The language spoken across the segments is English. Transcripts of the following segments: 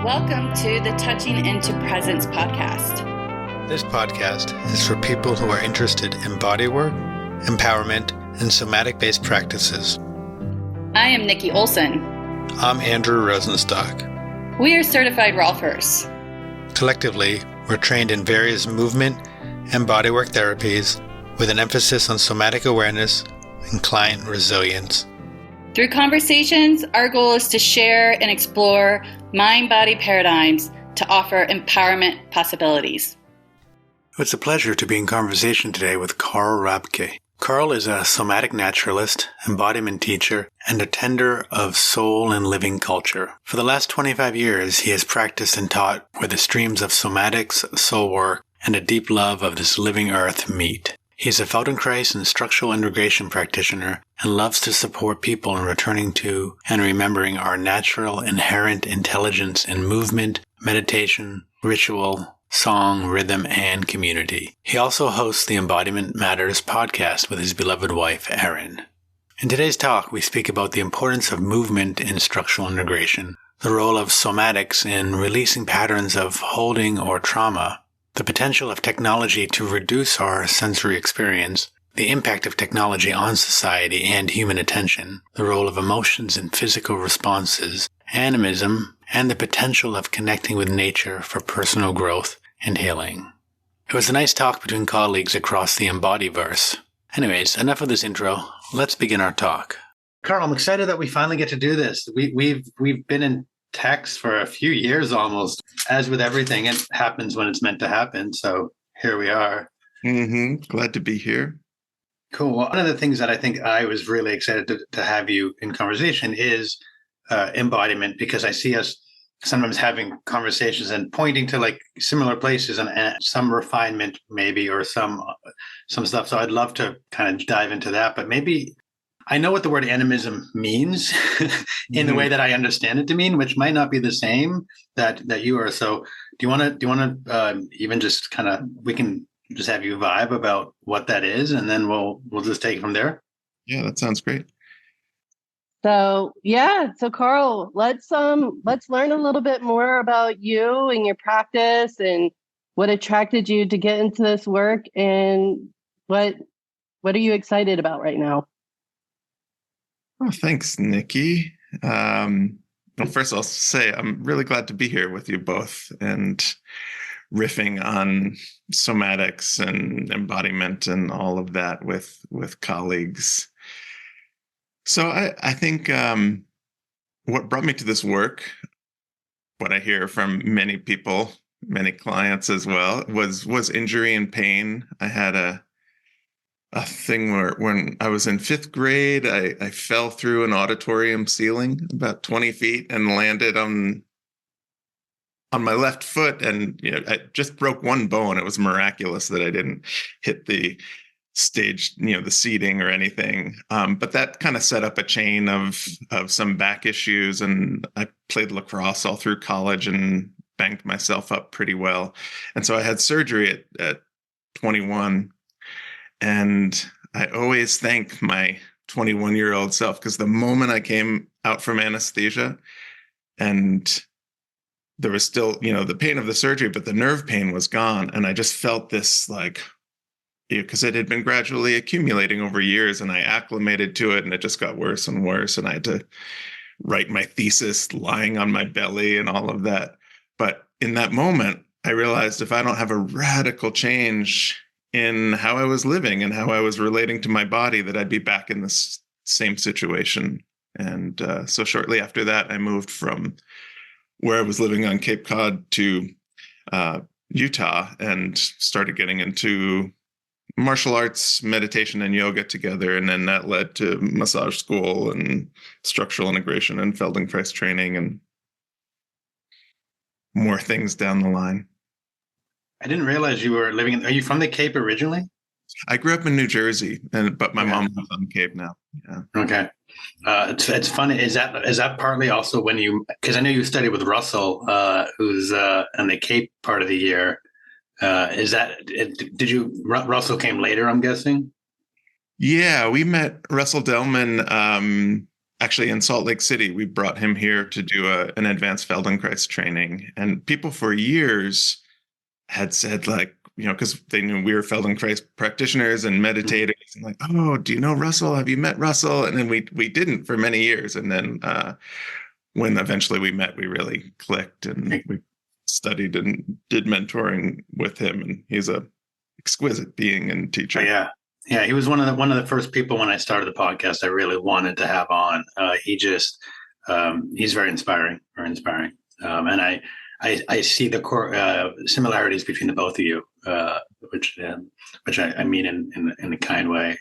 Welcome to the Touching into Presence podcast. This podcast is for people who are interested in bodywork, empowerment, and somatic-based practices. I am Nikki Olson. I'm Andrew Rosenstock. We are certified Rolfers. Collectively, we're trained in various movement and bodywork therapies with an emphasis on somatic awareness and client resilience. Through conversations, our goal is to share and explore mind-body paradigms to offer empowerment possibilities. It's a pleasure to be in conversation today with Carl Rabke. Carl is a somatic naturalist, embodiment teacher, and a tender of soul and living culture. For the last 25 years, he has practiced and taught where the streams of somatics, soul work, and a deep love of this living earth meet. He is a Feldenkrais and structural integration practitioner and loves to support people in returning to and remembering our natural inherent intelligence in movement, meditation, ritual, song, rhythm, and community. He also hosts the Embodiment Matters podcast with his beloved wife, Erin. In today's talk, we speak about the importance of movement in structural integration, the role of somatics in releasing patterns of holding or trauma, the potential of technology to reduce our sensory experience, the impact of technology on society and human attention, the role of emotions in physical responses, animism, and the potential of connecting with nature for personal growth and healing. It was a nice talk between colleagues across the Embodiverse. Anyways, enough of this intro. Let's begin our talk. Carl, I'm excited that we finally get to do this. We've been in text for a few years almost. As with everything, it happens when it's meant to happen. So here we are. Glad to be here. Cool. Well, one of the things that I think I was really excited to have you in conversation is embodiment, because I see us sometimes having conversations and pointing to like similar places and some refinement maybe, or some stuff. So I'd love to kind of dive into that, but maybe I know what the word animism means in the way that I understand it to mean, which might not be the same that you are. So do you want to even just kind of, we can just have you vibe about what that is, and then we'll just take it from there. Yeah, that sounds great. So Carl, let's learn a little bit more about you and your practice and what attracted you to get into this work, and what are you excited about right now? Oh, thanks, Nikki. Well, first I'll say I'm really glad to be here with you both and riffing on somatics and embodiment and all of that with colleagues. So I think what brought me to this work, what I hear from many people, many clients as well, was injury and pain. I had a thing where when I was in fifth grade, I fell through an auditorium ceiling about 20 feet and landed on my left foot, and I just broke one bone. It was miraculous that I didn't hit the stage, the seating or anything. But that kind of set up a chain of some back issues, and I played lacrosse all through college and banged myself up pretty well. And so I had surgery at 21. And I always thank my 21-year-old self, because the moment I came out from anesthesia and there was still, the pain of the surgery, but the nerve pain was gone. And I just felt this because it had been gradually accumulating over years, and I acclimated to it, and it just got worse and worse. And I had to write my thesis lying on my belly and all of that. But in that moment, I realized if I don't have a radical change in how I was living and how I was relating to my body, that I'd be back in this same situation. And so shortly after that, I moved from where I was living on Cape Cod to Utah and started getting into martial arts, meditation, and yoga together. And then that led to massage school and structural integration and Feldenkrais training and more things down the line. I didn't realize you were living are you from the Cape originally? I grew up in New Jersey, but my mom lives on the Cape now. Yeah. Okay. It's funny. Is that partly also when because I know you studied with Russell, who's in the Cape part of the year. Russell came later, I'm guessing? Yeah, we met Russell Delman actually in Salt Lake City, we brought him here to do an advanced Feldenkrais training. And people for years had said, like, because they knew we were Feldenkrais practitioners and meditators, and like, oh, do you know Russell? Have you met Russell? And then we didn't for many years. And then when eventually we met, we really clicked, and we studied and did mentoring with him. And he's a exquisite being and teacher. Yeah, he was one of the first people when I started the podcast I really wanted to have on. He's very inspiring, and I see the core similarities between the both of you, which I mean in a kind way.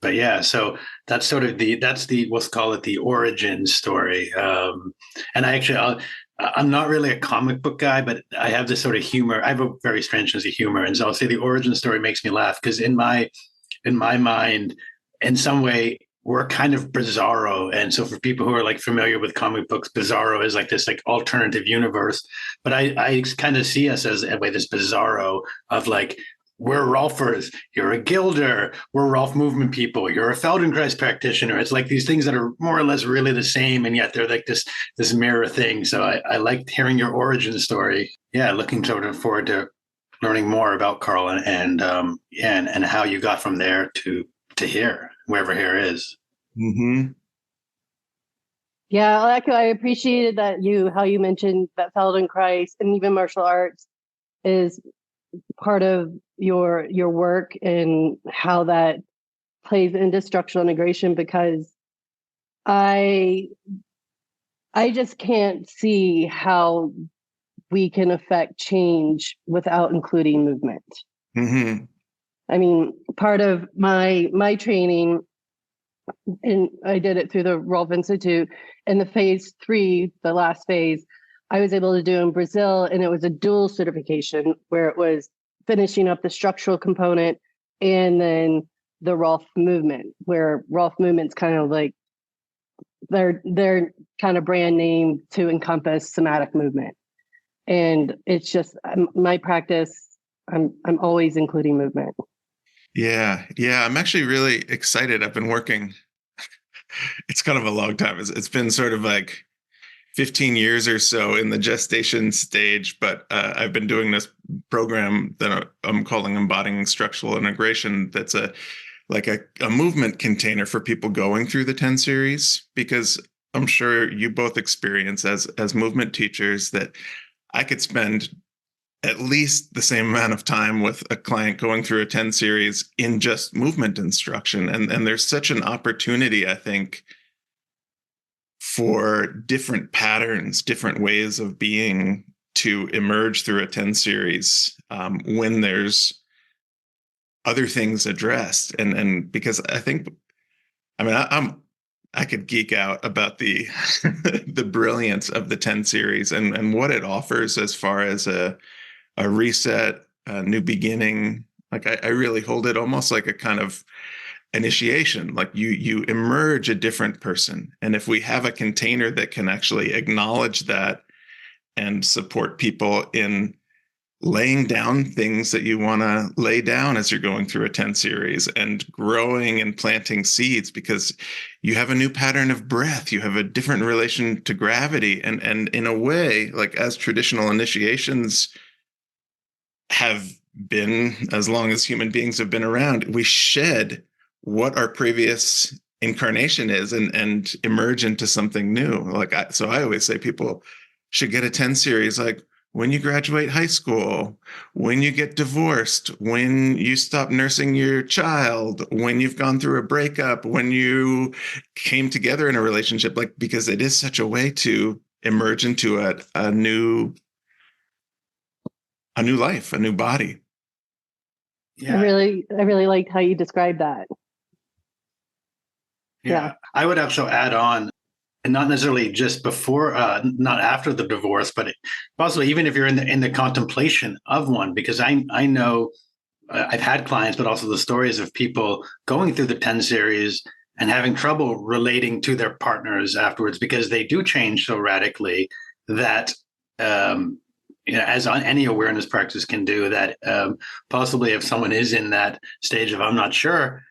But yeah, so that's sort of let's call it the origin story. And I'm not really a comic book guy, but I have this sort of humor. I have a very strange sense of humor, and so I'll say the origin story makes me laugh because in my mind, in some way, we're kind of bizarro. And so for people who are like familiar with comic books, bizarro is like this like alternative universe. But I kind of see us as this bizarro of like, we're Rolfers, you're a Gilder, we're Rolf movement people, you're a Feldenkrais practitioner. It's like these things that are more or less really the same, and yet they're like this mirror thing. So I liked hearing your origin story. Yeah, looking forward to learning more about Carl and how you got from there to here, wherever here is. Mm-hmm. Yeah, I appreciated how you mentioned that Feldenkrais and even martial arts is part of your work and how that plays into structural integration, because I just can't see how we can affect change without including movement. Mm-hmm. I mean, part of my training, and I did it through the Rolf Institute, and the phase 3, the last phase, I was able to do in Brazil, and it was a dual certification where it was finishing up the structural component and then the Rolf movement, where Rolf movement's kind of like their kind of brand name to encompass somatic movement. And it's just my practice, I'm always including movement. Yeah. I'm actually really excited. I've been working. It's kind of a long time. It's been sort of like 15 years or so in the gestation stage, but I've been doing this program that I'm calling Embodying Structural Integration. That's a movement container for people going through the 10 series, because I'm sure you both experience as movement teachers that I could spend at least the same amount of time with a client going through a 10 series in just movement instruction. And there's such an opportunity, I think, for different patterns, different ways of being to emerge through a 10 series when there's other things addressed. And because I think, I could geek out about the the brilliance of the 10 series and what it offers as far as a reset, a new beginning. Like I really hold it almost like a kind of initiation. Like you emerge a different person. And if we have a container that can actually acknowledge that and support people in laying down things that you want to lay down as you're going through a 10 series and growing and planting seeds, because you have a new pattern of breath, you have a different relation to gravity. And in a way, like as traditional initiations have been, as long as human beings have been around, we shed what our previous incarnation is and emerge into something new. So I always say people should get a 10 series, like when you graduate high school, when you get divorced, when you stop nursing your child, when you've gone through a breakup, when you came together in a relationship, like, because it is such a way to emerge into a new life, a new body. Yeah. I really liked how you described that. Yeah. I would also add on, and not necessarily just before, not after the divorce, but possibly even if you're in the contemplation of one, because I know I've had clients, but also the stories of people going through the 10 series and having trouble relating to their partners afterwards, because they do change so radically that, as on any awareness practice can do, that possibly if someone is in that stage of I'm not sure,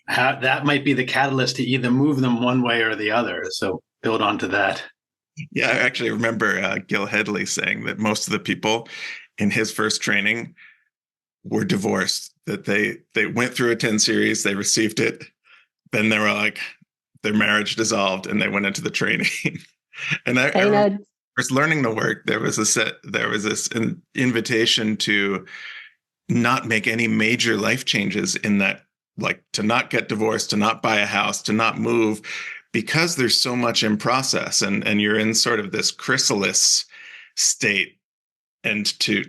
that might be the catalyst to either move them one way or the other. So build onto that. Yeah, I actually remember Gil Headley saying that most of the people in his first training were divorced, that they went through a 10 series, they received it, then they were like, their marriage dissolved, and they went into the training. And I remember first learning the work, there was this invitation to not make any major life changes in that, like to not get divorced, to not buy a house, to not move, because there's so much in process, and you're in sort of this chrysalis state, and to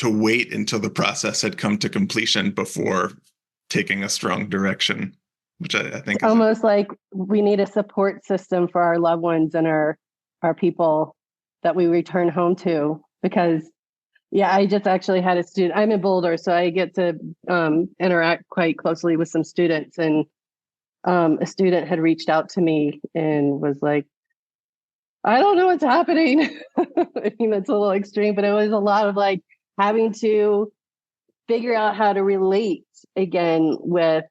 wait until the process had come to completion before taking a strong direction, which I think it's is almost like we need a support system for our loved ones and our people that we return home to. Because yeah, I just actually had a student. I'm in Boulder, so I get to interact quite closely with some students, and a student had reached out to me and was like, I don't know what's happening. I mean, that's a little extreme, but it was a lot of like having to figure out how to relate again with,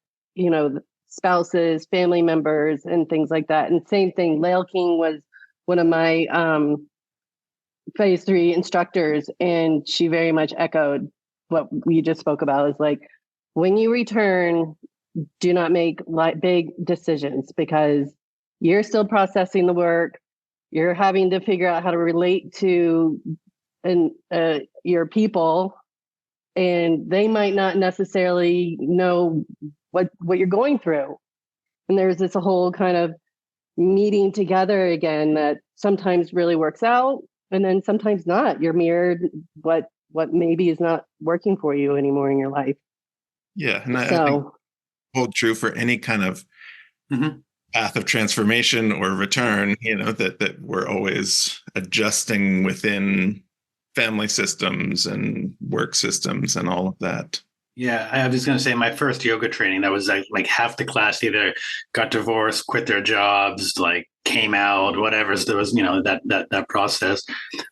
spouses, family members, and things like that. And same thing, Lael King was one of my phase 3 instructors, and she very much echoed what we just spoke about. Is like, when you return, do not make big decisions, because you're still processing the work. You're having to figure out how to relate to your people, and they might not necessarily know what you're going through. And there's this whole kind of meeting together again that sometimes really works out, and then sometimes not. You're mirrored what maybe is not working for you anymore in your life. Yeah, and I think hold true for any kind of path of transformation or return, that we're always adjusting within family systems and work systems and all of that. Yeah, I was going to say my first yoga training, that was like half the class either got divorced, quit their jobs, like came out, whatever. So there was, that process.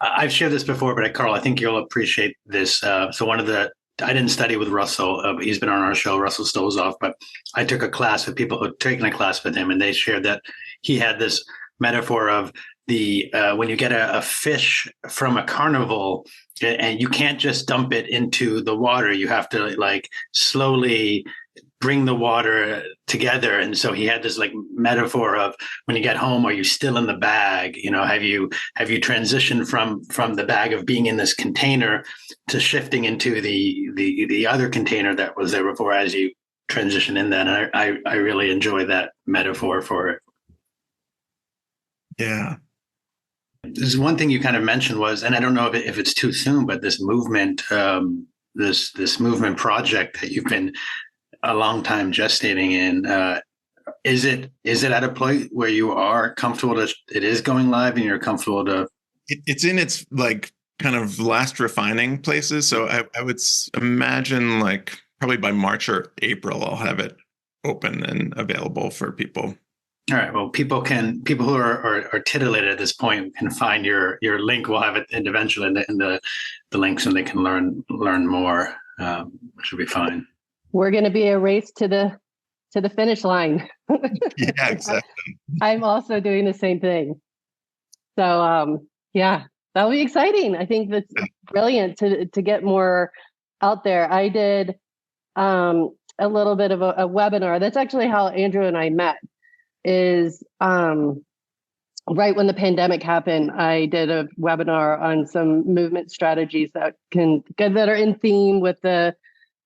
I've shared this before, but Carl, I think you'll appreciate this. So I didn't study with Russell. He's been on our show, Russell Stozoff, but I took a class with people who'd taken a class with him, and they shared that he had this metaphor of when you get a fish from a carnival, and you can't just dump it into the water, you have to like slowly bring the water together. And so he had this like metaphor of, when you get home, are you still in the bag? Have you transitioned from the bag of being in this container to shifting into the other container that was there before, as you transition in that? And I really enjoy that metaphor for it. Yeah. There's one thing you kind of mentioned was, and I don't know if it's too soon, but this movement, this movement project that you've been a long time gestating in, is it at a point where you are comfortable that it is going live and you're comfortable to? It's in its like kind of last refining places. So I would imagine like probably by March or April, I'll have it open and available for people. All right. Well, people who are titillated at this point can find your link. We'll have it eventually in the links, and they can learn more, which will be fine. We're going to be a race to the finish line. Yeah, exactly. I'm also doing the same thing. So yeah, that'll be exciting. I think that's brilliant to get more out there. I did a little bit of a webinar. That's actually how Andrew and I met. Is right when the pandemic happened, I did a webinar on some movement strategies that are in theme with the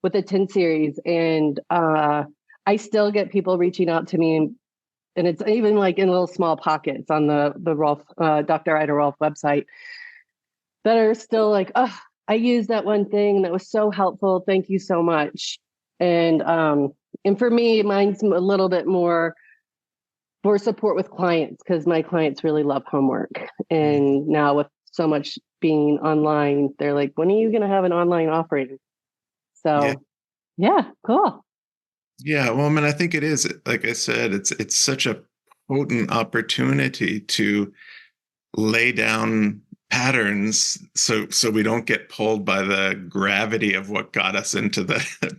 10 series. And I still get people reaching out to me, and it's even like in little small pockets on the Rolf, Dr. Ida Rolf website, that are still like, oh, I used that one thing that was so helpful. Thank you so much. And for me, mine's a little bit more for support with clients, because my clients really love homework. And now with so much being online, they're like, when are you going to have an online offering? So yeah, cool. Yeah, well, I mean, I think it is, like I said, it's such a potent opportunity to lay down patterns so we don't get pulled by the gravity of what got us into the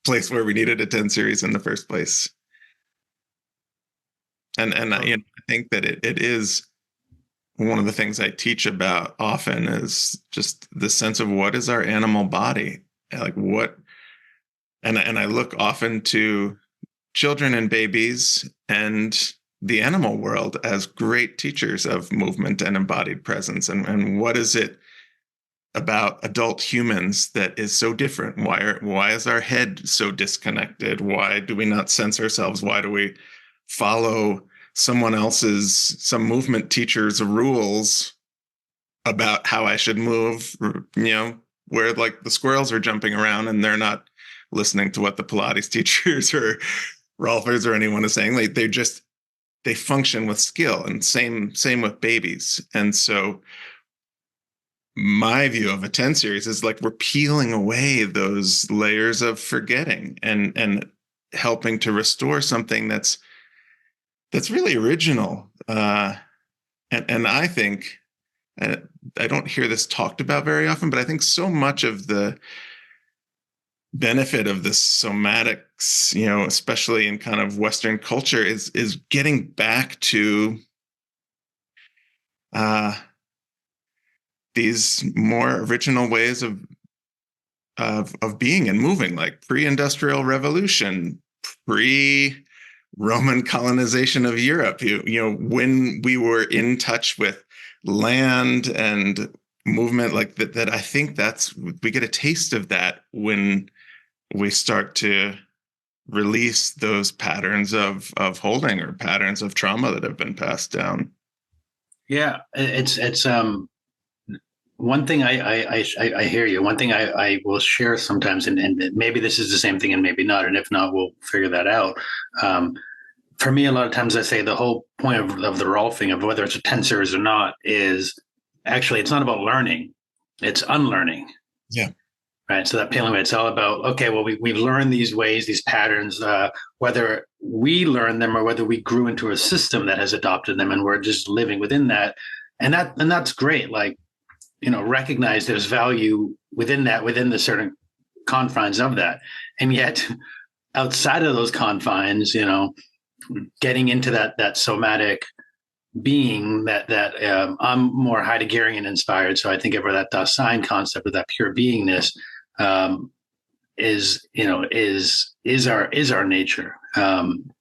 place where we needed a 10 series in the first place. And I think that it is one of the things I teach about often is just the sense of what is our animal body, like what, and I look often to children and babies and the animal world as great teachers of movement and embodied presence. And what is it about adult humans that is so different? Why is our head so disconnected? Why do we not sense ourselves? Why do we follow some movement teacher's rules about how I should move, where like the squirrels are jumping around and they're not listening to what the Pilates teachers or Rolfers or anyone is saying. Like they function with skill, and same with babies. And so my view of a 10 series is like we're peeling away those layers of forgetting and helping to restore something that's really original. And I think, I don't hear this talked about very often, but I think so much of the benefit of the somatics, especially in kind of Western culture, is getting back to these more original ways of being and moving, like pre-industrial revolution, pre-Roman colonization of Europe. When we were in touch with land and movement like that. That I think we get a taste of that when we start to release those patterns of holding or patterns of trauma that have been passed down. Yeah, it's one thing I hear you. One thing I will share sometimes, and maybe this is the same thing and maybe not, and if not, we'll figure that out. For me, a lot of times I say the whole point of the Rolfing, of whether it's a 10 series or not, is actually it's not about learning, it's unlearning. Yeah. Right. So that peeling away, it's all about, okay, well, we've learned these ways, these patterns, whether we learned them or whether we grew into a system that has adopted them and we're just living within that. And that's great. Like, recognize there's value within that, within the certain confines of that. And yet outside of those confines, getting into that somatic being that I'm more Heideggerian inspired. So I think of that Dasein concept of that pure beingness is our nature, and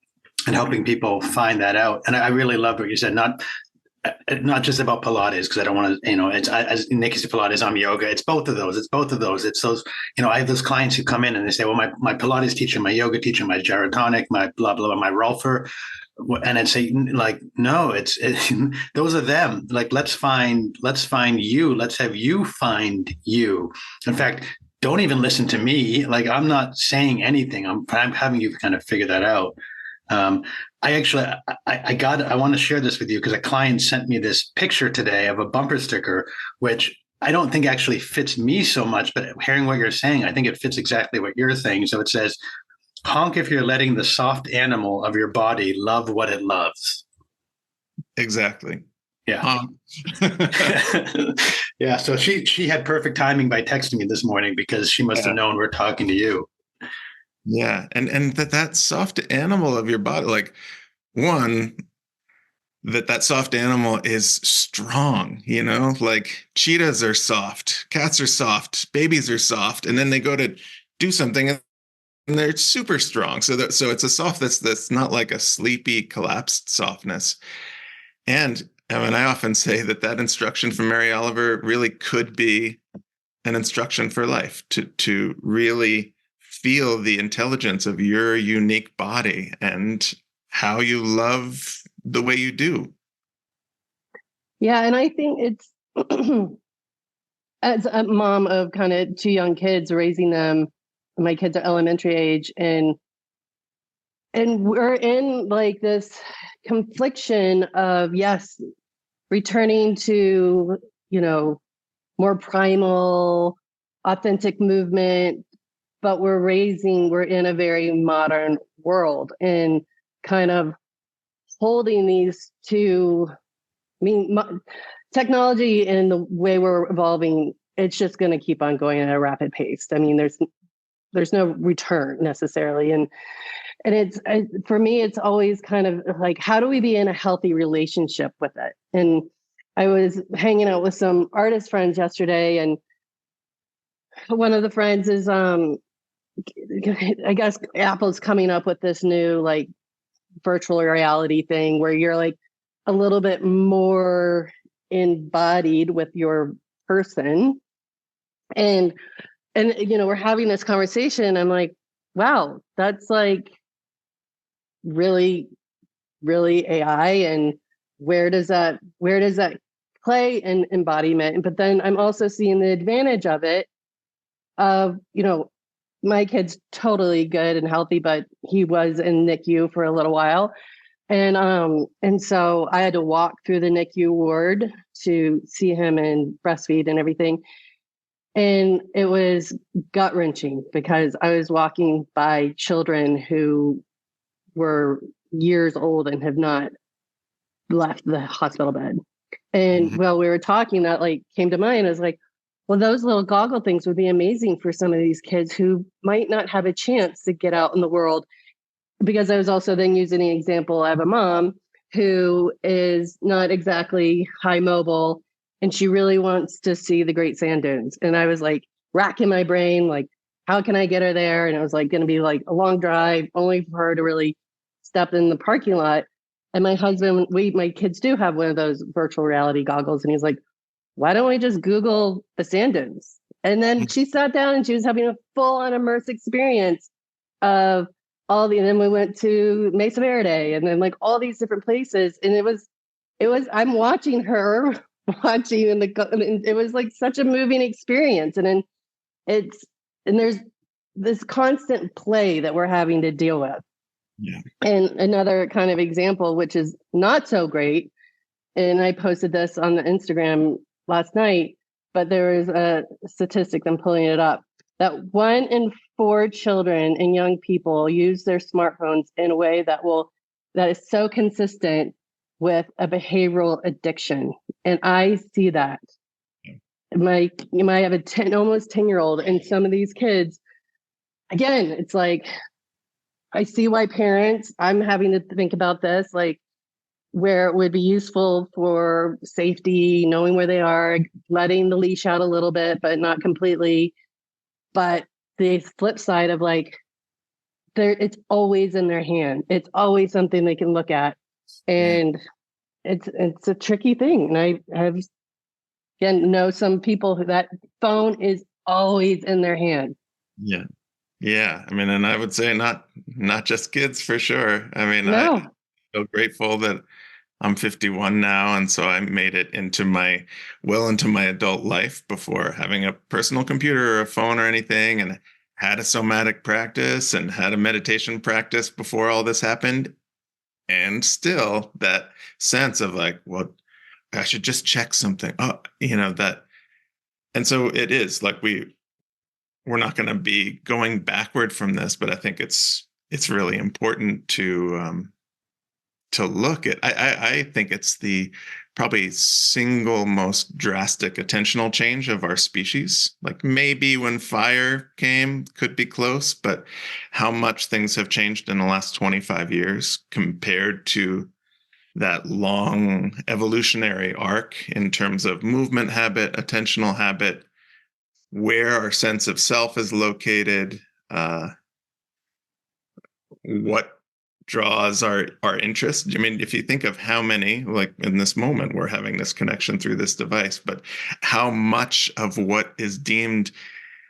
helping people find that out. And I really loved what you said, not just about Pilates, because I don't want to, it's as Nikki said, Pilates, I'm yoga. It's both of those. It's those, I have those clients who come in and they say, well, my Pilates teacher, my yoga teacher, my gyrotonic, my blah, blah, blah, my Rolfer. And I'd say, like, no, it's those are them. Like, let's find you. Let's have you find you. In fact, don't even listen to me. Like, I'm not saying anything. I'm having you kind of figure that out. I want to share this with you because a client sent me this picture today of a bumper sticker, which I don't think actually fits me so much, but hearing what you're saying, I think it fits exactly what you're saying. So it says, honk if you're letting the soft animal of your body love what it loves. Exactly. Yeah. Yeah. So she had perfect timing by texting me this morning because she must have known we're talking to you. Yeah. And that soft animal of your body, like, one, that soft animal is strong, like cheetahs are soft, cats are soft, babies are soft, and then they go to do something and they're super strong. So it's a soft that's not like a sleepy, collapsed softness. And I often say that instruction from Mary Oliver really could be an instruction for life, to really feel the intelligence of your unique body and how you love the way you do. Yeah, and I think it's as a mom of kind of two young kids, raising them, my kids are elementary age, and we're in like this confliction of, yes, returning to, more primal, authentic movement, but we're in a very modern world and kind of holding these two. I mean, technology and the way we're evolving, it's just going to keep on going at a rapid pace. I mean, there's no return necessarily. And it's, for me, it's always kind of like, how do we be in a healthy relationship with it? And I was hanging out with some artist friends yesterday, and one of the friends is, I guess Apple's coming up with this new like virtual reality thing where you're like a little bit more embodied with your person. And we're having this conversation. I'm like, wow, that's like really, really AI. And where does that play in embodiment? But then I'm also seeing the advantage of it of, my kid's totally good and healthy, but he was in NICU for a little while. And so I had to walk through the NICU ward to see him and breastfeed and everything. And it was gut wrenching because I was walking by children who were years old and have not left the hospital bed. And while we were talking, that like came to mind. I was like, well, those little goggle things would be amazing for some of these kids who might not have a chance to get out in the world. Because I was also then using the example, I have a mom who is not exactly high mobile, and she really wants to see the Great Sand Dunes. And I was like racking my brain, like, how can I get her there? And it was like going to be like a long drive only for her to really step in the parking lot. And my husband, my kids do have one of those virtual reality goggles. And he's like, why don't we just Google the sand dunes? And then she sat down and she was having a full on immersive experience of and then we went to Mesa Verde and then like all these different places. And it was, I'm watching her watching and it was like such a moving experience. And then there's this constant play that we're having to deal with. Yeah. And another kind of example, which is not so great. And I posted this on the Instagram last night, but there is a statistic, I'm pulling it up, that 1 in 4 children and young people use their smartphones in a way that is so consistent with a behavioral addiction. And I see that. You might have a almost 10-year-old, and some of these kids, again, it's like, I see why I'm having to think about this, like where it would be useful for safety, knowing where they are, letting the leash out a little bit, but not completely. But the flip side of like, it's always in their hand. It's always something they can look at. And it's a tricky thing. And I have, again, know some people who that phone is always in their hand. Yeah. Yeah. I mean, and I would say not just kids for sure. I mean, No. I'm so grateful that I'm 51 now. And so I made it into my adult life before having a personal computer or a phone or anything, and had a somatic practice and had a meditation practice before all this happened. And still that sense of like, well, I should just check something. Oh, that. And so it is like, we're not going to be going backward from this, but I think it's really important to look at. I think it's the probably single most drastic attentional change of our species. Like maybe when fire came, could be close, but how much things have changed in the last 25 years compared to that long evolutionary arc in terms of movement habit, attentional habit, where our sense of self is located, what draws our interest. I mean, if you think of how many, like in this moment, we're having this connection through this device, but how much of what is deemed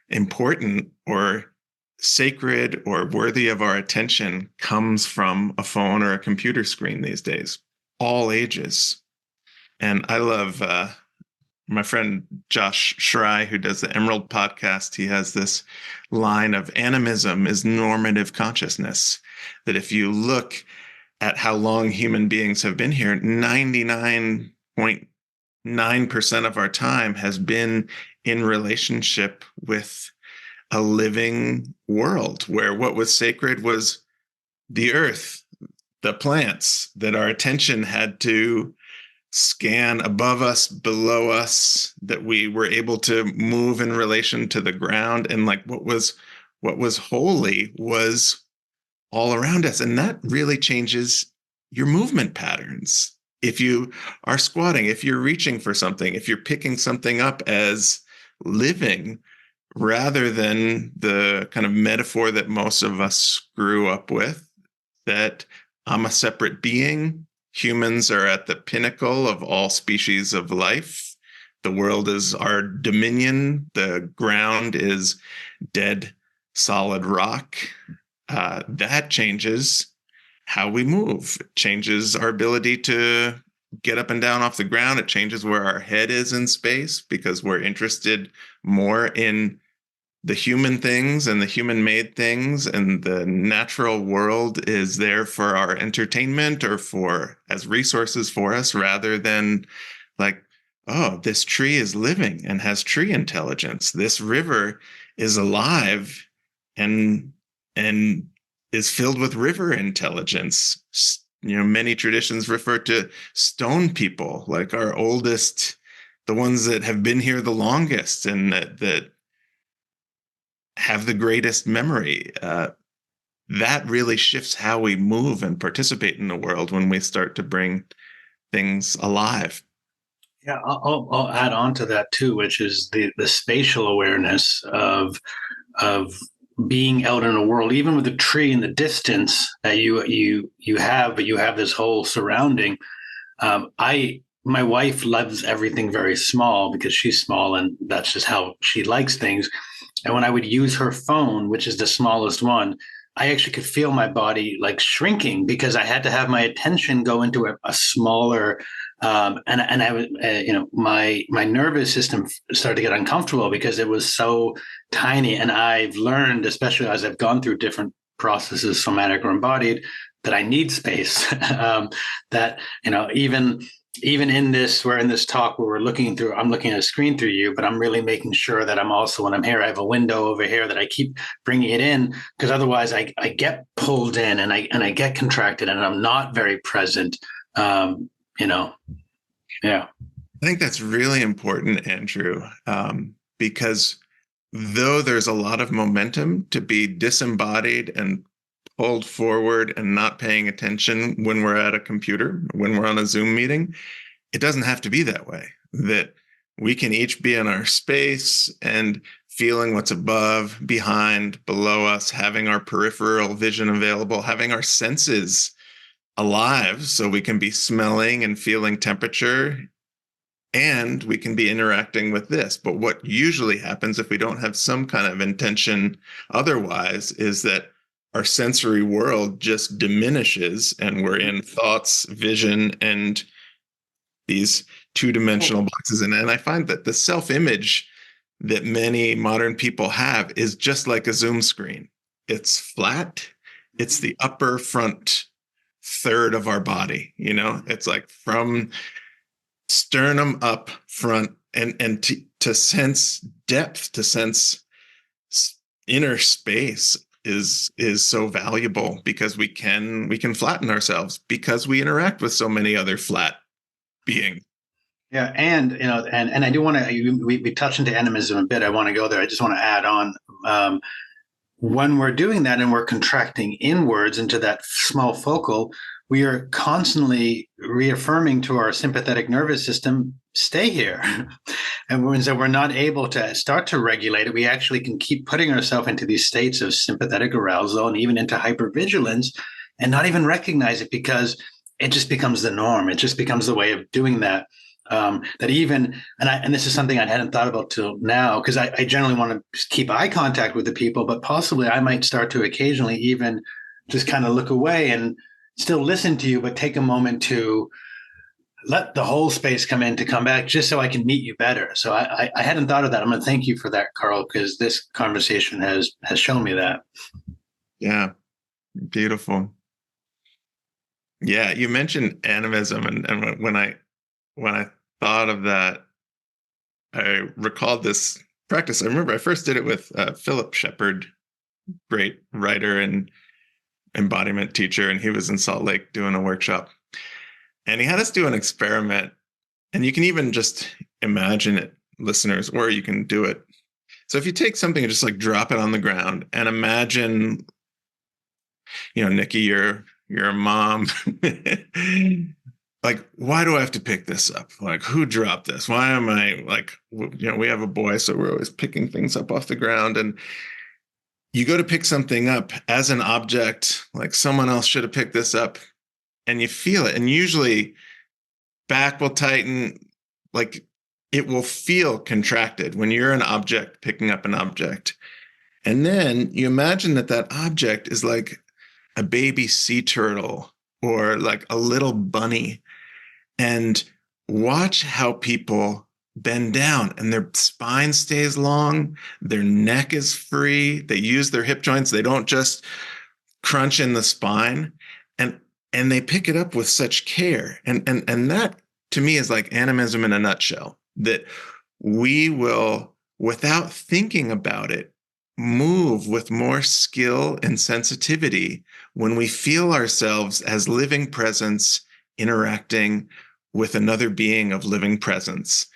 important or sacred or worthy of our attention comes from a phone or a computer screen these days, all ages. And I love my friend Josh Schrei, who does the Emerald podcast. He has this line of animism is normative consciousness, that if you look at how long human beings have been here, 99.9% of our time has been in relationship with a living world where what was sacred was the earth, the plants, that our attention had to scan above us, below us, that we were able to move in relation to the ground. And like what was what was holy was all around us. And that really changes your movement patterns. If you are squatting, if you're reaching for something, if you're picking something up as living, rather than the kind of metaphor that most of us grew up with, that I'm a separate being, humans are at the pinnacle of all species of life, the world is our dominion, the ground is dead, solid rock. That changes how we move. It changes our ability to get up and down off the ground. It changes where our head is in space because we're interested more in the human things and the human-made things, and the natural world is there for our entertainment or for as resources for us, rather than like, oh, this tree is living and has tree intelligence. This river is alive and is filled with river intelligence. Many traditions refer to stone people, like our oldest, the ones that have been here the longest and that have the greatest memory. That really shifts how we move and participate in the world when we start to bring things alive. Yeah, I'll add on to that too, which is the spatial awareness of being out in a world, even with a tree in the distance that you have, but you have this whole surrounding. My wife loves everything very small because she's small and that's just how she likes things. And when I would use her phone, which is the smallest one, I actually could feel my body like shrinking because I had to have my attention go into a smaller, and I was, my nervous system started to get uncomfortable because it was so tiny. And I've learned, especially as I've gone through different processes, somatic or embodied, that I need space. That even in this, we're in this talk where I'm looking at a screen through you, but I'm really making sure that I'm also, when I'm here, I have a window over here that I keep bringing it in, because otherwise I get pulled in and I get contracted and I'm not very present. Yeah. I think that's really important, Andrew, because though there's a lot of momentum to be disembodied and pulled forward and not paying attention when we're at a computer, when we're on a Zoom meeting, it doesn't have to be that way. That we can each be in our space and feeling what's above, behind, below us, having our peripheral vision available, having our senses alive so we can be smelling and feeling temperature, and we can be interacting with this. But what usually happens if we don't have some kind of intention otherwise is that our sensory world just diminishes and we're in thoughts, vision, and these two-dimensional boxes. And I find that the self-image that many modern people have is just like a Zoom screen. It's flat. It's the upper front third of our body. It's like from sternum up front, and to sense depth, to sense inner space is so valuable because we can flatten ourselves because we interact with so many other flat beings. Yeah, and I do want to. We touched into animism a bit. I want to go there. I just want to add on. When we're doing that and we're contracting inwards into that small focal, we are constantly reaffirming to our sympathetic nervous system, stay here. And when we're not able to start to regulate it, we actually can keep putting ourselves into these states of sympathetic arousal and even into hypervigilance and not even recognize it because it just becomes the norm. It just becomes the way of doing that. That even, and this is something I hadn't thought about till now, because I generally want to keep eye contact with the people, but possibly I might start to occasionally even just kind of look away and still listen to you, but take a moment to let the whole space come in to come back just so I can meet you better. So I hadn't thought of that. I'm going to thank you for that, Carl, because this conversation has shown me that. Yeah. Beautiful. Yeah. You mentioned animism. And when I thought of that, I recalled this practice. I remember I first did it with Philip Shepard, great writer and embodiment teacher, and he was in Salt Lake doing a workshop. And he had us do an experiment, and you can even just imagine it, listeners, or you can do it So if you take something and just like drop it on the ground and imagine, Nikki, you're a mom. Like, why do I have to pick this up? Like, who dropped this? Why am I like, we have a boy, so we're always picking things up off the ground. And you go to pick something up as an object, like someone else should have picked this up, and you feel it. And usually back will tighten, like it will feel contracted when you're an object picking up an object. And then you imagine that object is like a baby sea turtle or like a little bunny, and watch how people bend down and their spine stays long, their neck is free, they use their hip joints, they don't just crunch in the spine, and they pick it up with such care. And that to me is like animism in a nutshell, that we will, without thinking about it, move with more skill and sensitivity when we feel ourselves as living presence interacting with another being of living presence.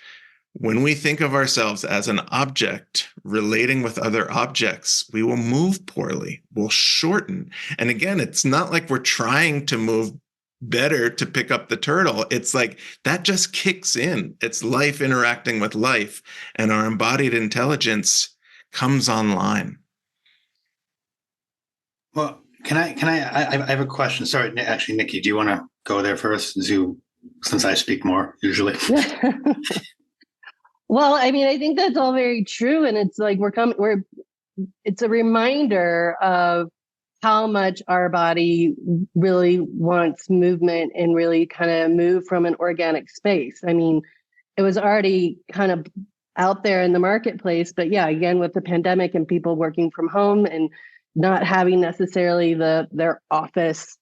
When we think of ourselves as an object relating with other objects, we will move poorly, we'll shorten. And again, it's not like we're trying to move better to pick up the turtle. It's like that just kicks in. It's life interacting with life, and our embodied intelligence comes online. Well, I have a question. Sorry, actually, Nikki, do you want to go there first, since I speak more usually? Well, I mean, I think that's all very true. And it's like it's a reminder of how much our body really wants movement and really kind of move from an organic space. I mean, it was already kind of out there in the marketplace, but yeah, again, with the pandemic and people working from home and not having necessarily their office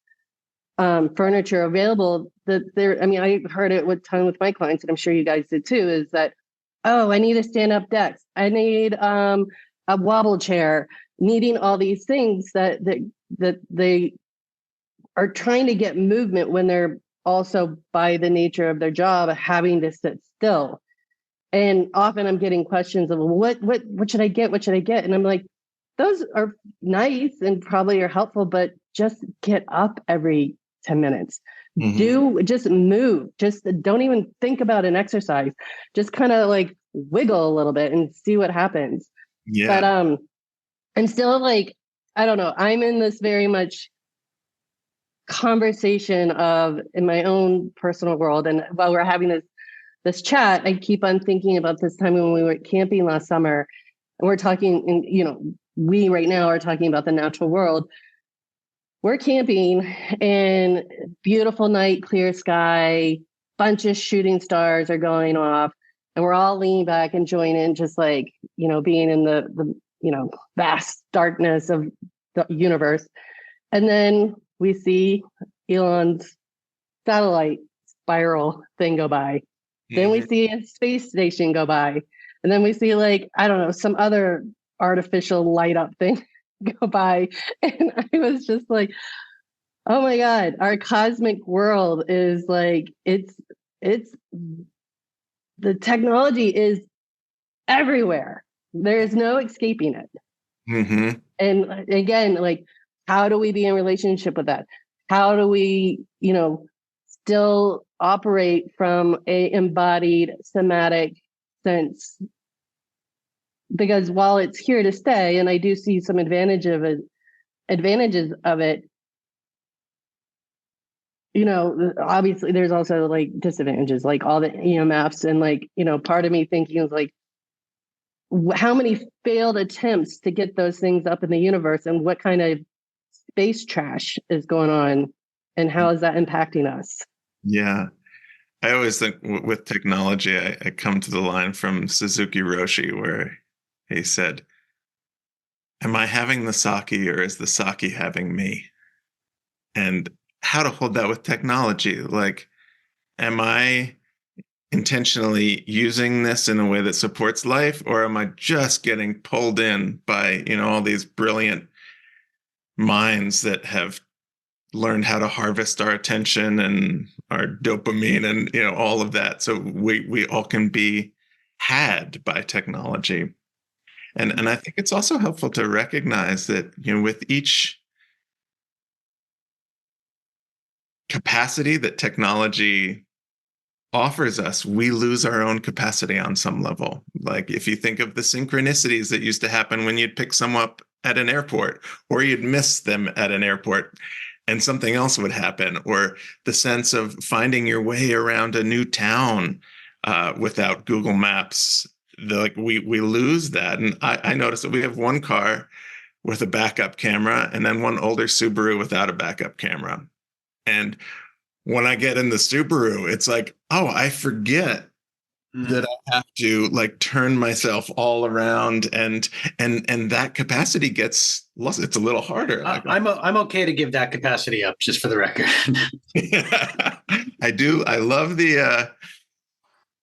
furniture available, I heard it with my clients, and I'm sure you guys did too, is that, oh, I need a stand-up desk, I need a wobble chair, needing all these things that they are trying to get movement when they're also, by the nature of their job, having to sit still. And often I'm getting questions of what should I get? What should I get? And I'm like, those are nice and probably are helpful, but just get up every 10 minutes. Just move. Just don't even think about an exercise. Just kind of like wiggle a little bit and see what happens. Yeah. But I'm still like, I don't know. I'm in this very much conversation in my own personal world. And while we're having this chat, I keep on thinking about this time when we were camping last summer, and we're talking, and we right now are talking about the natural world. We're camping and beautiful night, clear sky, bunch of shooting stars are going off, and we're all leaning back enjoying it, just like, being in the vast darkness of the universe. And then we see Elon's satellite spiral thing go by. Then we see a space station go by. And then we see, like, I don't know, some other artificial light up thing go by. And I was just like, oh my God, our cosmic world is like, it's the technology is everywhere. There is no escaping it. And again, like, how do we be in relationship with that? How do we, still operate from a embodied somatic sense? Because while it's here to stay, and I do see some advantages of it, obviously there's also like disadvantages, like all the EMFs, and like, part of me thinking is like, how many failed attempts to get those things up in the universe, and what kind of space trash is going on, and how is that impacting us? Yeah. I always think with technology, I come to the line from Suzuki Roshi where he said, am I having the sake, or is the sake having me? And how to hold that with technology. Like, am I intentionally using this in a way that supports life, or am I just getting pulled in by, all these brilliant minds that have learned how to harvest our attention and our dopamine and, all of that. So we all can be had by technology. And I think it's also helpful to recognize that, with each capacity that technology offers us, we lose our own capacity on some level. Like if you think of the synchronicities that used to happen when you'd pick someone up at an airport, or you'd miss them at an airport and something else would happen, or the sense of finding your way around a new town without Google Maps, we lose that. And I noticed that we have one car with a backup camera and then one older Subaru without a backup camera. And when I get in the Subaru, it's like, oh, I forget that I have to turn myself all around, and that capacity gets lost. It's a little harder. I'm okay to give that capacity up, just for the record. I do. I love the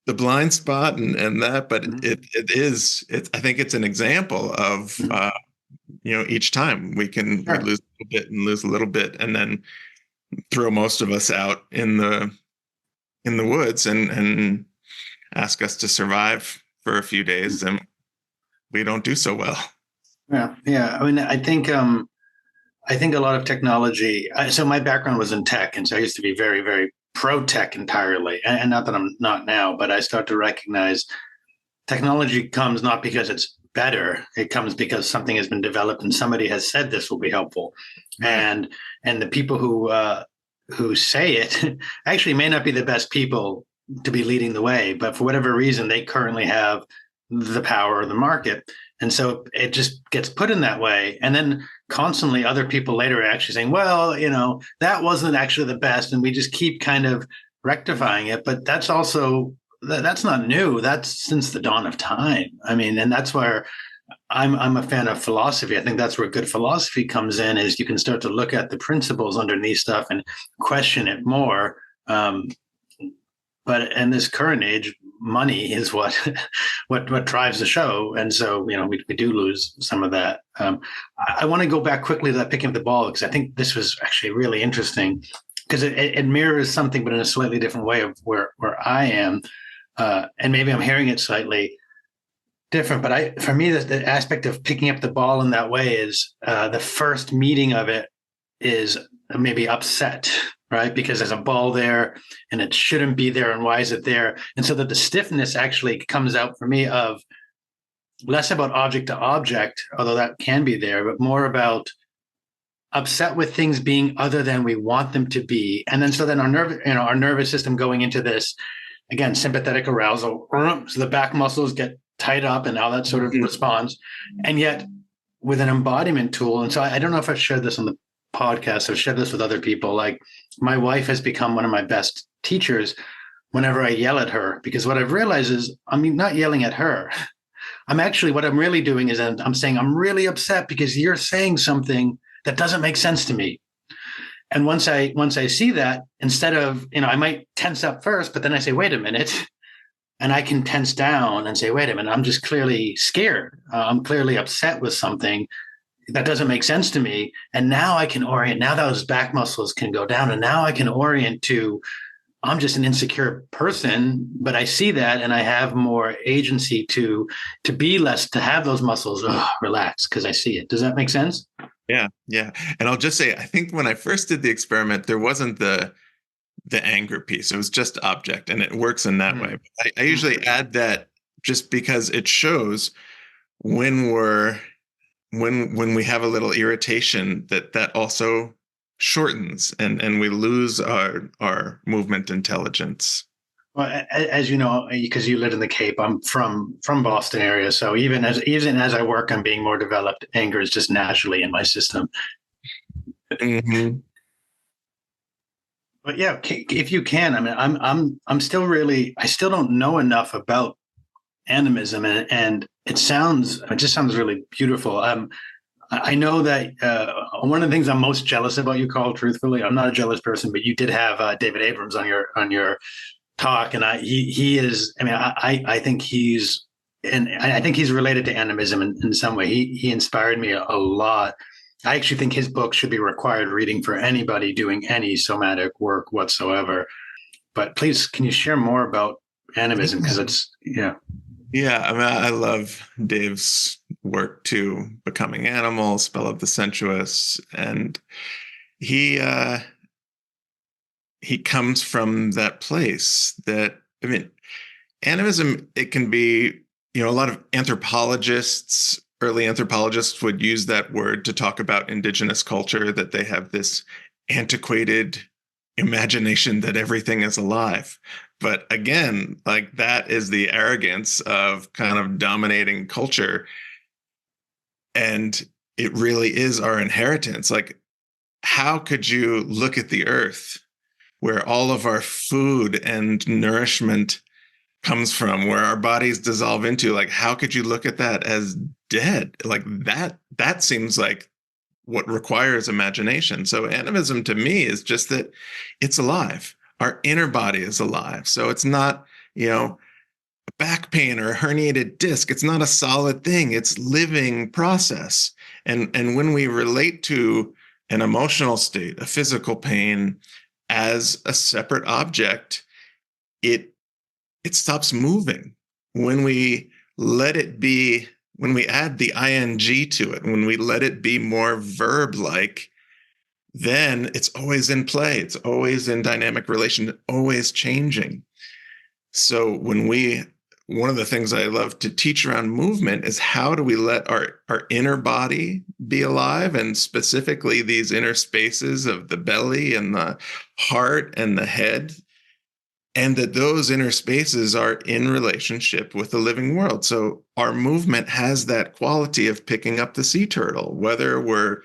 blind spot and that, but I think it's an example of each time we lose a little bit and lose a little bit, and then throw most of us out in the woods and ask us to survive for a few days, and we don't do so well. Yeah. I mean, I think a lot of technology. So my background was in tech, and so I used to be very, very pro tech entirely. And not that I'm not now, but I start to recognize technology comes not because it's better. It comes because something has been developed and somebody has said this will be helpful. And the people who say it actually may not be the best people to be leading the way, but for whatever reason, they currently have the power of the market. And so it just gets put in that way. And then constantly other people later are actually saying, well, that wasn't actually the best. And we just keep kind of rectifying it. But that's also, that's not new. That's since the dawn of time. I mean, and that's where I'm a fan of philosophy. I think that's where good philosophy comes in, is you can start to look at the principles underneath stuff and question it more. But in this current age, money is what drives the show, and so we do lose some of that. I want to go back quickly to that picking up the ball, because I think this was actually really interesting, because it mirrors something, but in a slightly different way of where I am, and maybe I'm hearing it slightly different. But for me, the aspect of picking up the ball in that way is the first meeting of it is maybe upset, right? Because there's a ball there and it shouldn't be there. And why is it there? And so that the stiffness actually comes out for me of less about object to object, although that can be there, but more about upset with things being other than we want them to be. And then so then our nervous system going into this, again, sympathetic arousal. So the back muscles get tied up and how that sort of responds. And yet with an embodiment tool, and so I don't know if I've shared this on the podcast, I've shared this with other people, like my wife has become one of my best teachers whenever I yell at her, because what I've realized is I'm not yelling at her. What I'm really doing is I'm saying, I'm really upset because you're saying something that doesn't make sense to me. And once I see that, instead of, I might tense up first, but then I say, wait a minute. And I can tense down and say, wait a minute, I'm just clearly scared. I'm clearly upset with something that doesn't make sense to me. And now I can orient. Now those back muscles can go down. And now I can orient to, I'm just an insecure person, but I see that and I have more agency to be less, to have those muscles relax because I see it. Does that make sense? Yeah. And I'll just say, I think when I first did the experiment, there wasn't the anger piece. It was just object, and it works in that way. I usually add that just because it shows when we have a little irritation, that also shortens and we lose our movement intelligence. Well, as you know, because you live in the Cape, I'm from Boston area. So even as I work on being more developed, anger is just naturally in my system. Mm-hmm. But yeah, if you can, I mean, I'm still I still don't know enough about animism, and it just sounds really beautiful. I know that one of the things I'm most jealous about you, Carl, truthfully, I'm not a jealous person, but you did have David Abrams on your talk, and he is. I mean, I think he's related to animism in some way. He inspired me a lot. I actually think his book should be required reading for anybody doing any somatic work whatsoever. But please, can you share more about animism? Because it's. Yeah, I mean, I love Dave's work too, Becoming Animal, Spell of the Sensuous, and he uh, he comes from that place that, I mean, animism, it can be, a lot of anthropologists, early anthropologists would use that word to talk about indigenous culture, that they have this antiquated imagination that everything is alive. But again, like that is the arrogance of kind of dominating culture. And it really is our inheritance. Like, how could you look at the earth where all of our food and nourishment comes from, where our bodies dissolve into? Like, how could you look at that as dead? Like that seems like what requires imagination. So animism to me is just that it's alive. Our inner body is alive. So it's not, back pain or a herniated disc. It's not a solid thing. It's living process. And when we relate to an emotional state, a physical pain, as a separate object, it stops moving. When we let it be, when we add the ing to it, when we let it be more verb like, then it's always in play. It's always in dynamic relation, always changing. So one of the things I love to teach around movement is how do we let our inner body be alive, and specifically these inner spaces of the belly and the heart and the head, and that those inner spaces are in relationship with the living world. So our movement has that quality of picking up the sea turtle, whether we're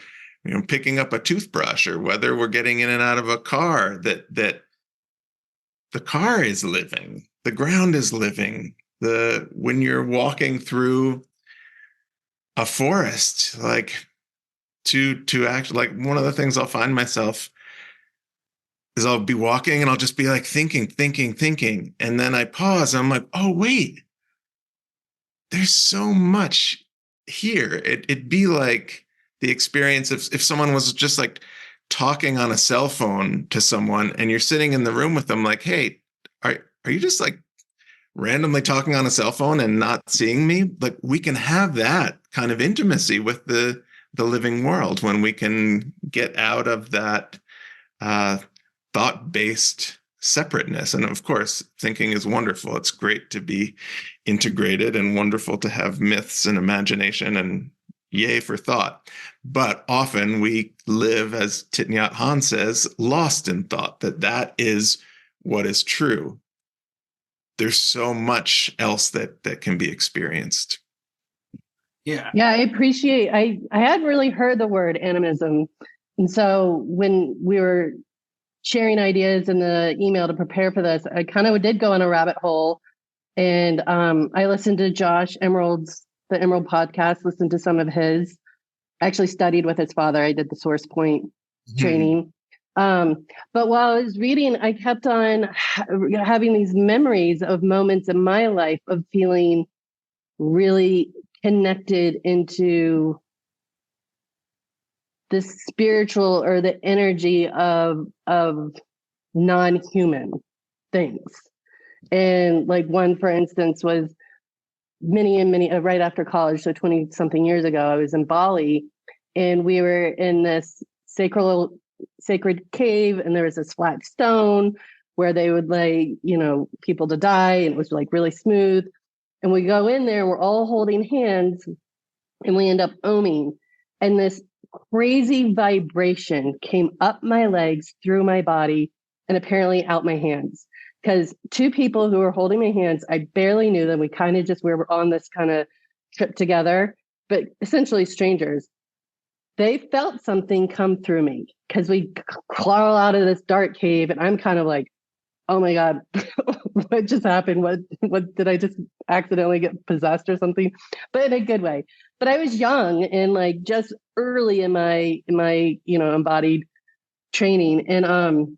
picking up a toothbrush or whether we're getting in and out of a car, that the car is living, the ground is living. When you're walking through a forest, like to act, like one of the things I'll find myself is I'll be walking and I'll just be like thinking. And then I pause and I'm like, oh, wait, there's so much here. It'd be like the experience of if someone was just like talking on a cell phone to someone and you're sitting in the room with them, like, hey, are you just like randomly talking on a cell phone and not seeing me? Like, we can have that kind of intimacy with the living world when we can get out of that thought-based separateness. And of course, thinking is wonderful. It's great to be integrated and wonderful to have myths and imagination, and yay for thought. But often we live, as Thich Nhat Hanh says, lost in thought, that is what is true. There's so much else that can be experienced. Yeah. Yeah, I appreciate, I hadn't really heard the word animism. And so when we were sharing ideas in the email to prepare for this, I kind of did go on a rabbit hole. And I listened to Josh Emerald's, the Emerald podcast, listened to some of his. I actually studied with his father. I did the Source Point training. But while I was reading, I kept on having these memories of moments in my life of feeling really connected into the spiritual or the energy of non-human things. And like one, for instance, was many right after college, so 20 something years ago, I was in Bali, and we were in this sacred cave, and there was this flat stone where they would lay people to die, and it was like really smooth. And we go in there, we're all holding hands, and we end up oming, and this crazy vibration came up my legs, through my body, and apparently out my hands. Because two people who were holding my hands, I barely knew them. We kind of just, we were on this kind of trip together, but essentially strangers. They felt something come through me because we crawl out of this dark cave, and I'm kind of like, oh my God, what just happened? What did I just accidentally get possessed or something? But in a good way. But I was young and like just early in my embodied training. And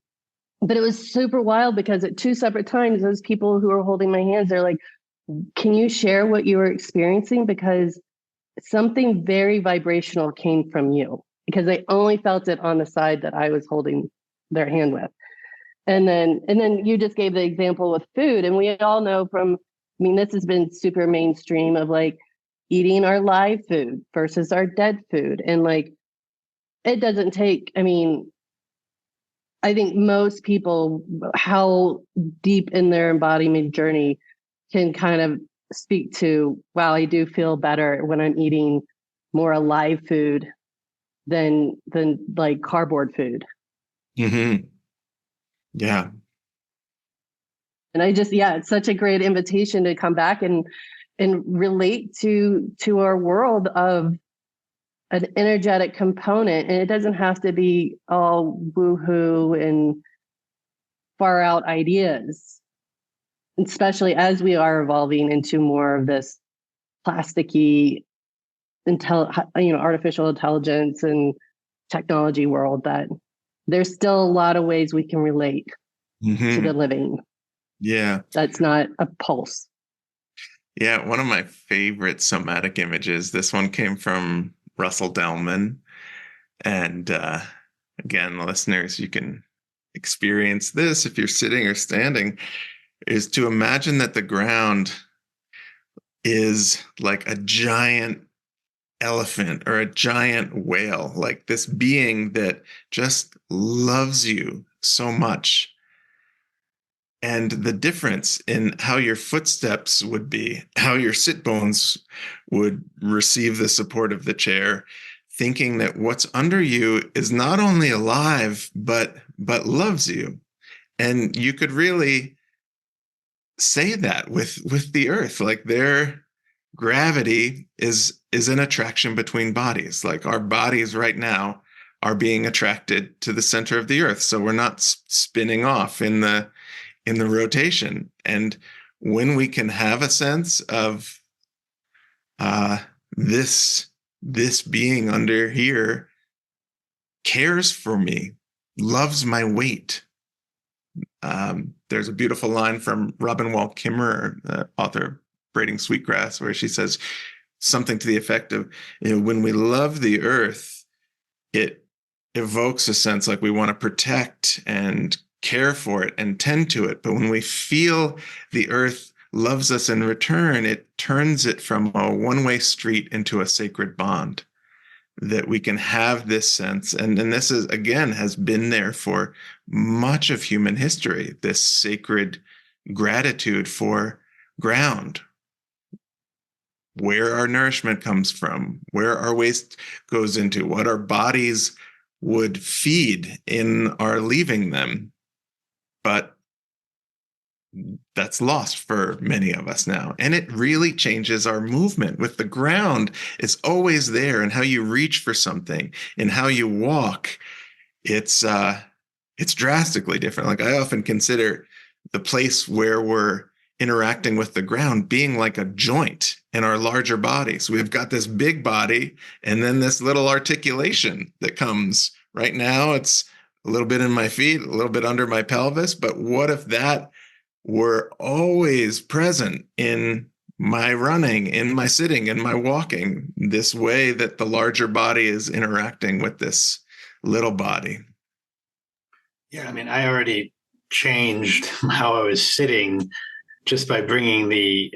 but it was super wild because at two separate times, those people who were holding my hands, they're like, can you share what you were experiencing? Because something very vibrational came from you, because they only felt it on the side that I was holding their hand with. And then you just gave the example with food. And we all know from mean, this has been super mainstream of like eating our live food versus our dead food. And like, it doesn't take, I mean, I think most people, how deep in their embodiment journey can kind of speak to, wow, I do feel better when I'm eating more alive food than like cardboard food. Mm-hmm. Yeah. And I just, yeah, it's such a great invitation to come back and relate to our world of an energetic component. And it doesn't have to be all woohoo and far out ideas, especially as we are evolving into more of this plasticky, artificial intelligence and technology world, that there's still a lot of ways we can relate to the living. Yeah. That's not a pulse. Yeah. One of my favorite somatic images, this one came from Russell Delman. And again, listeners, you can experience this if you're sitting or standing, is to imagine that the ground is like a giant elephant or a giant whale, like this being that just loves you so much. And the difference in how your footsteps would be, how your sit bones would receive the support of the chair, thinking that what's under you is not only alive, but loves you. And you could really say that with the earth, like their gravity is an attraction between bodies. Like our bodies right now are being attracted to the center of the earth. So we're not spinning off in the rotation. And when we can have a sense of this being under here cares for me, loves my weight. There's a beautiful line from Robin Wall Kimmerer, the author of Braiding Sweetgrass, where she says something to the effect of, when we love the earth, it evokes a sense like we want to protect and care for it and tend to it. But when we feel the earth loves us in return, it turns it from a one-way street into a sacred bond, that we can have this sense. And this is, again, has been there for much of human history, this sacred gratitude for ground, where our nourishment comes from, where our waste goes into, what our bodies would feed in our leaving them. But that's lost for many of us now. And it really changes our movement. With the ground, it's always there, and how you reach for something and how you walk, it's drastically different. Like I often consider the place where we're interacting with the ground being like a joint in our larger body. So we've got this big body and then this little articulation that comes. Right now, it's a little bit in my feet, a little bit under my pelvis. But what if that were always present in my running, in my sitting, in my walking, this way that the larger body is interacting with this little body? Yeah, I mean, I already changed how I was sitting just by bringing the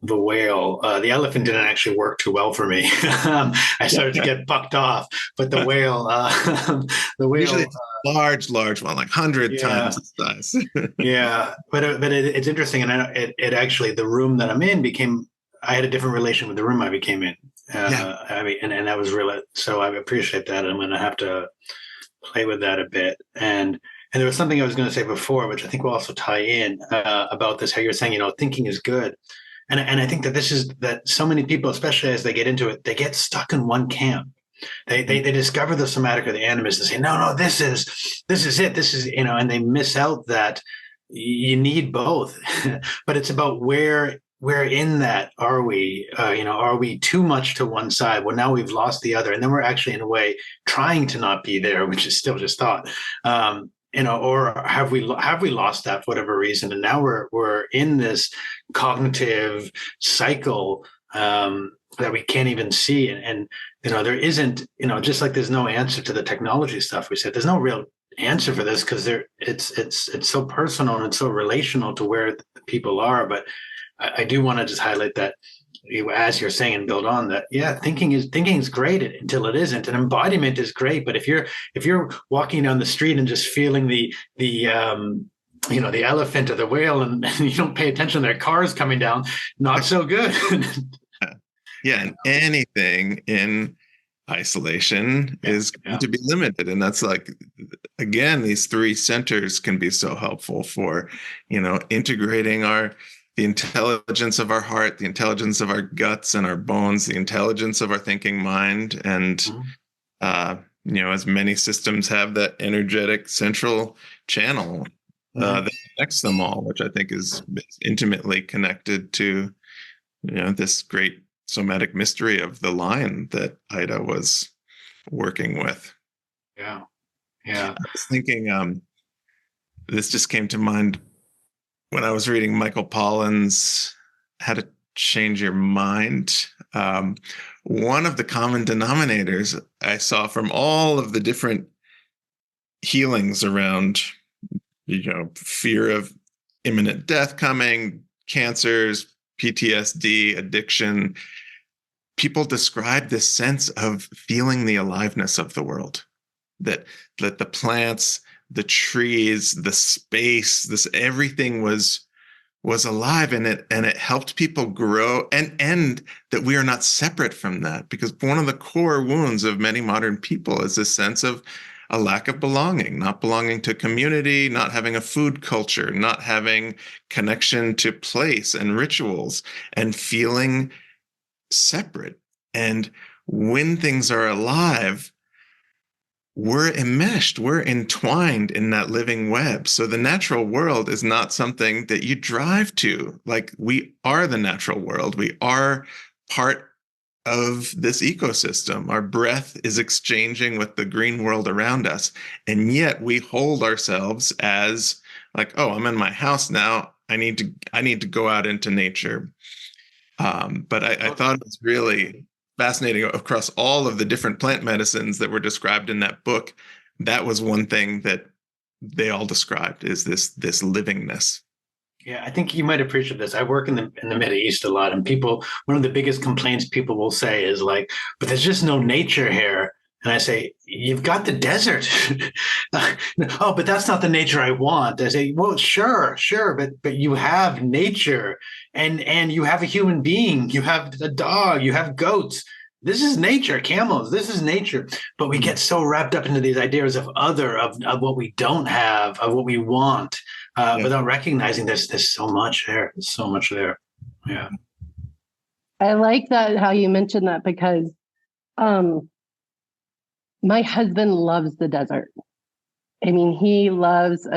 whale. The elephant didn't actually work too well for me. I started to get bucked off, but the whale, Usually it's a large one, like 100 times the size. Yeah, but it's interesting, and it actually, the room that I'm in I had a different relation with the room I became in. I mean, and that was really, so I appreciate that. I'm going to have to play with that a bit. And there was something I was going to say before, which I think will also tie in about this, how you're saying, thinking is good. And I think that so many people, especially as they get into it, they get stuck in one camp. They discover the somatic or the animist and say, no, this is it. This is, and they miss out that you need both. But it's about where in that are we, are we too much to one side? Well, now we've lost the other. And then we're actually in a way trying to not be there, which is still just thought. Or have we lost that for whatever reason, and now we're in this cognitive cycle that we can't even see, and there isn't, just like there's no answer to the technology stuff we said, there's no real answer for this because it's so personal and it's so relational to where the people are. But I do want to just highlight that as you're saying and build on that. Yeah, thinking is great until it isn't, and embodiment is great. But if you're walking down the street and just feeling the elephant or the whale and you don't pay attention, their cars coming down, not so good. Yeah, and anything in isolation is going to be limited. And that's like, again, these three centers can be so helpful for, integrating the intelligence of our heart, the intelligence of our guts and our bones, the intelligence of our thinking mind. And, as many systems have that energetic central channel that connects them all, which I think is intimately connected to, this great somatic mystery of the line that Ida was working with. Yeah. I was thinking, this just came to mind when I was reading Michael Pollan's How to Change Your Mind. One of the common denominators I saw from all of the different healings around, fear of imminent death coming, cancers, PTSD, addiction, people describe this sense of feeling the aliveness of the world, that the plants, the trees, the space, everything was alive, and it helped people grow, and that we are not separate from that, because one of the core wounds of many modern people is this sense of a lack of belonging, not belonging to community, not having a food culture, not having connection to place and rituals, and feeling separate. And when things are alive, we're enmeshed, we're entwined in that living web. So the natural world is not something that you drive to. Like, we are the natural world. We are part of this ecosystem. Our breath is exchanging with the green world around us. And yet we hold ourselves as like, oh, I'm in my house now. I need to go out into nature. But I thought it was really fascinating across all of the different plant medicines that were described in that book. That was one thing that they all described, is this livingness. Yeah, I think you might appreciate this. I work in the Middle East a lot, and one of the biggest complaints people will say is like, "But there's just no nature here." And I say, "You've got the desert." Oh, but that's not the nature I want. I say, "Well, sure, but you have nature, and you have a human being. You have a dog. You have goats. This is nature. Camels. This is nature." But we get so wrapped up into these ideas of what we don't have, of what we want. Without recognizing there's so much there. There's so much there. Yeah. I like that, how you mentioned that, because my husband loves the desert. I mean, he loves,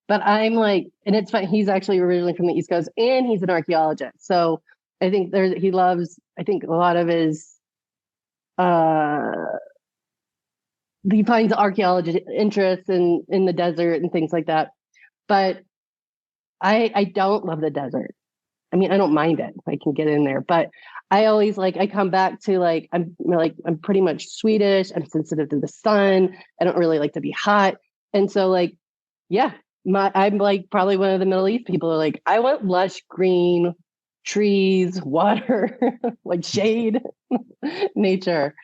but I'm like, and it's fine. He's actually originally from the East Coast, and he's an archaeologist. So I think he loves, I think a lot of his, he finds archaeology interest in the desert and things like that. But I don't love the desert. I mean, I don't mind it. I can get in there, but I always I come back to I'm pretty much Swedish. I'm sensitive to the sun. I don't really like to be hot. And so I'm probably one of the Middle East people are I want lush green trees, water, shade, nature.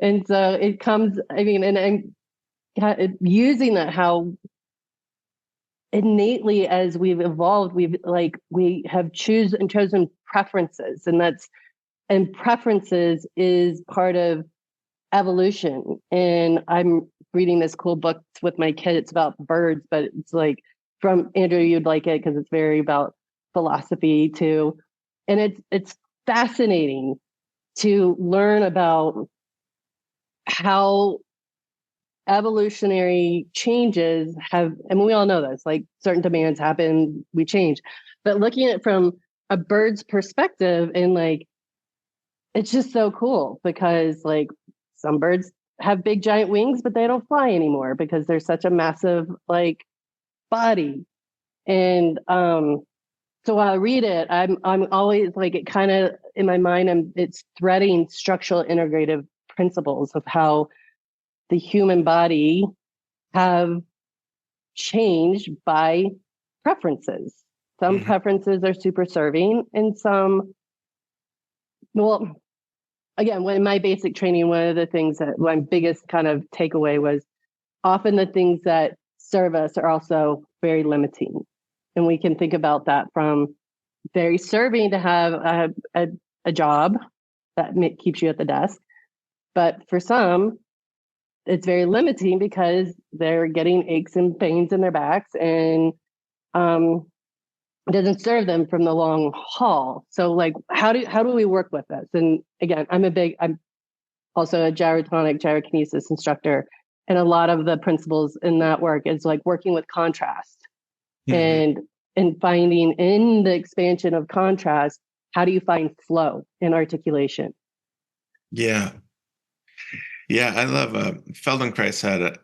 And so it comes, and I'm using that, how innately, as we've evolved, we have chosen preferences, and preferences is part of evolution. And I'm reading this cool book with my kid. It's about birds, but it's from Andrew, you'd like it because it's very about philosophy too. And it's fascinating to learn about how evolutionary changes have, and we all know this, certain demands happen, we change, but looking at it from a bird's perspective, and it's just so cool, because some birds have big giant wings, but they don't fly anymore because they're such a massive body. And so while I read it, I'm always it kind of in my mind, it's threading structural integrative principles of how the human body have changed by preferences. Some preferences are super serving, and some, well, again, when in my basic training, one of the things that my biggest kind of takeaway was often the things that serve us are also very limiting. And we can think about that from very serving to have a job that keeps you at the desk. But for some, it's very limiting because they're getting aches and pains in their backs, and it doesn't serve them from the long haul. So like, how do we work with this? And again, I'm also a gyrokinesis instructor. And a lot of the principles in that work is like working with contrast and finding in the expansion of contrast, how do you find flow in articulation? Yeah. Yeah, I love Feldenkrais had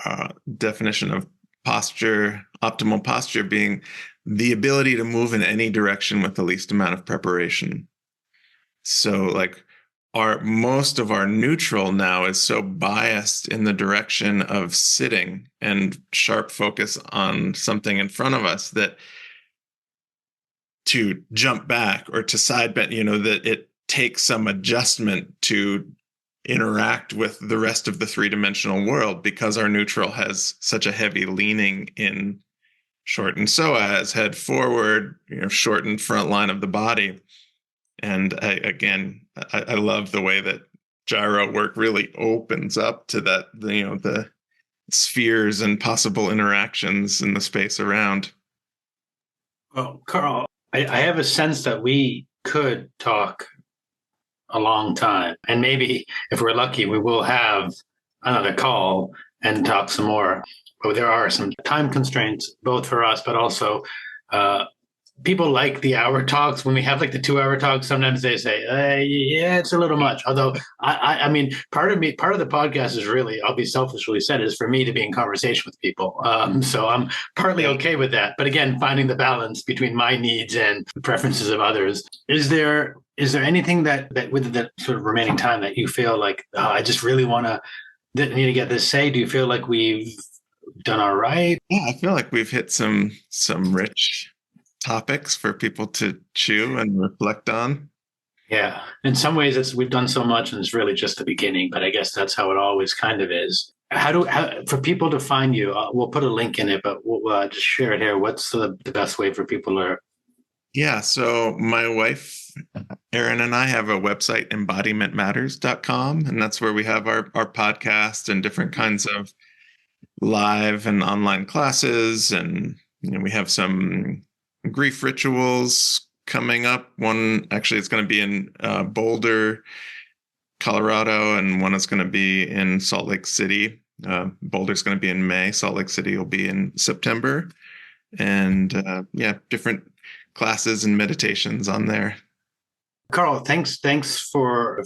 a definition of posture, optimal posture being the ability to move in any direction with the least amount of preparation. So like most of our neutral now is so biased in the direction of sitting and sharp focus on something in front of us that to jump back or to side bend, that it takes some adjustment to interact with the rest of the three-dimensional world because our neutral has such a heavy leaning in shortened psoas, head forward, shortened front line of the body. And I love the way that gyro work really opens up to that, the spheres and possible interactions in the space around. Well, Carl, I have a sense that we could talk a long time. And maybe if we're lucky, we will have another call and talk some more. But there are some time constraints, both for us, but also people like the hour talks. When we have like the 2-hour talks, sometimes they say, yeah, it's a little much. Although, I mean, part of the podcast is really, I'll be selfishly said, is for me to be in conversation with people. So I'm partly okay with that. But again, finding the balance between my needs and the preferences of others. Is there anything that with the sort of remaining time that you feel like, I just really need to get this say? Do you feel like we've done all right? Yeah, I feel like we've hit some rich topics for people to chew and reflect on. Yeah, in some ways we've done so much and it's really just the beginning, but I guess that's how it always kind of is. How for people to find you, we'll put a link in it, but we'll just share it here. What's the best way for people to? Yeah, so my wife Erin and I have a website, embodimentmatters.com, and that's where we have our podcast and different kinds of live and online classes, and we have some grief rituals coming up. One actually is going to be in Boulder, Colorado, and one is going to be in Salt Lake City. Boulder's going to be in May. Salt Lake City will be in September. And different classes and meditations on there. Carl, thanks for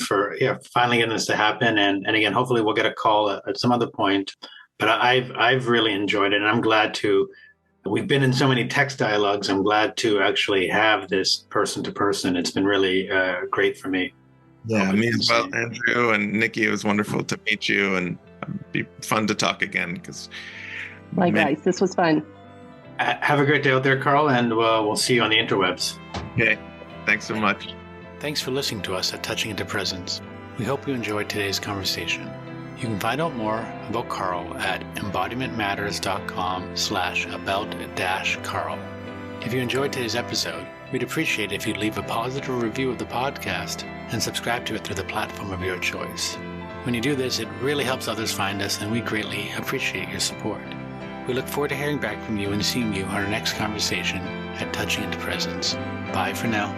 finally getting this to happen. And again, hopefully we'll get a call at some other point. But I've really enjoyed it, and I'm glad to. We've been in so many text dialogues. I'm glad to actually have this person to person. It's been really great for me. Yeah, me as well, Andrew and Nikki. It was wonderful to meet you, and it'd be fun to talk again. Likewise, this was fun. Have a great day out there, Carl, and we'll see you on the interwebs. Okay, thanks so much. Thanks for listening to us at Touching Into Presence. We hope you enjoyed today's conversation. You can find out more about Carl at embodimentmatters.com/about-Carl. If you enjoyed today's episode, we'd appreciate it if you'd leave a positive review of the podcast and subscribe to it through the platform of your choice. When you do this, it really helps others find us, and we greatly appreciate your support. We look forward to hearing back from you and seeing you on our next conversation at Touching Into Presence. Bye for now.